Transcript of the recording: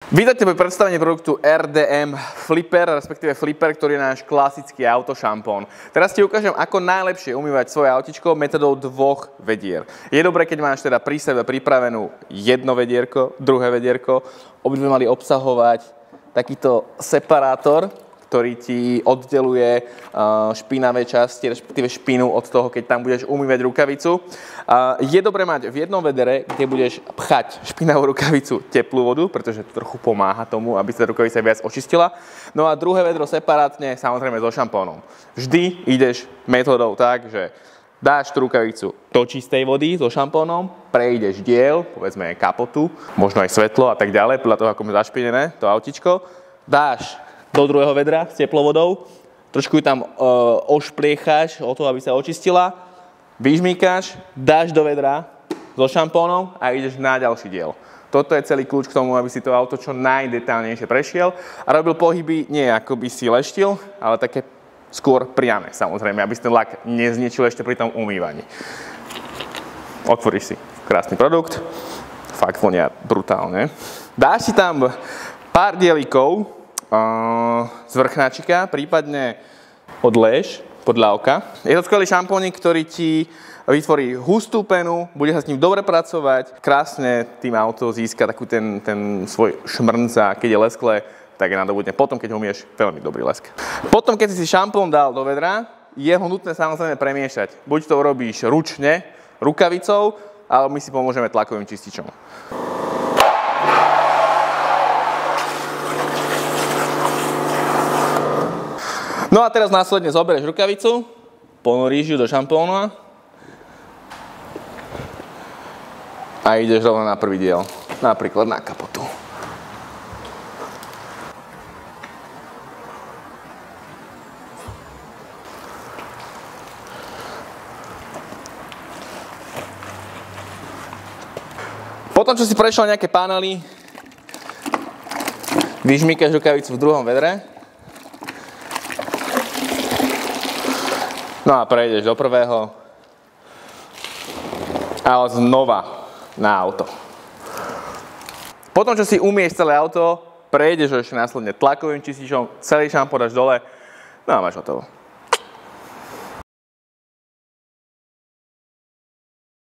Vítajte pri predstavení produktu RDM Flipper, respektíve Flipper, ktorý je náš klasický autošampón. Teraz ti ukážem, ako najlepšie umývať svoje autičko metodou dvoch vedier. Je dobré, keď máš teda pri sebe pripravenú jedno vedierko, druhé vedierko. Obidve mali obsahovať takýto separátor, ktorý ti oddeluje špinavé časti, respektíve špinu od toho, keď tam budeš umývať rukavicu. Je dobré mať v jednom vedere, kde budeš pchať špinavú rukavicu teplú vodu, pretože to trochu pomáha tomu, aby sa rukavica viac očistila. No a druhé vedro separátne, samozrejme so šampónom. Vždy ideš metódou tak, že dáš tú rukavicu do čistej vody so šampónom, prejdeš diel, povedzme kapotu, možno aj svetlo a tak ďalej, podľa toho, ako je zašpinené to autičko, dáš do druhého vedra s teplou vodou, trošku ju tam ošpliecháš o to, aby sa očistila, vyžmýkáš, dáš do vedra so šampónom a ideš na ďalší diel. Toto je celý kľúč k tomu, aby si to auto čo najdetálnejšie prešiel a robil pohyby nie ako by si leštil, ale také skôr priame, samozrejme, aby si ten lak nezničil ešte pri tom umývaní. Otvoríš si krásny produkt, fakt vonia brutálne. Dáš si tam pár dielikov z vrchnáčika, prípadne odléš podľa oka. Je to skvelý šampónik, ktorý ti vytvorí hustú penu, bude sa s ním dobre pracovať, krásne tým auto získa takú ten svoj šmrnc a keď je lesklé, tak je nadobudne potom, keď ho umieš, veľmi dobrý lesk. Potom, keď si šampón dal do vedra, je ho nutné samozrejme premiešať. Buď to urobíš ručne, rukavicou, ale my si pomôžeme tlakovým čističom. No a teraz následne zoberieš rukavicu, ponoríš ju do šampóna a ideš rovno na prvý diel, napríklad na kapotu. Potom, čo si prešiel nejaké panely, vyžmýkaš rukavicu v druhom vedre. No a prejdeš do prvého a znova na auto. Potom, čo si umieš celé auto, prejdeš ešte následne tlakovým čističom, celý šampón dáš dole, no a máš hotovo.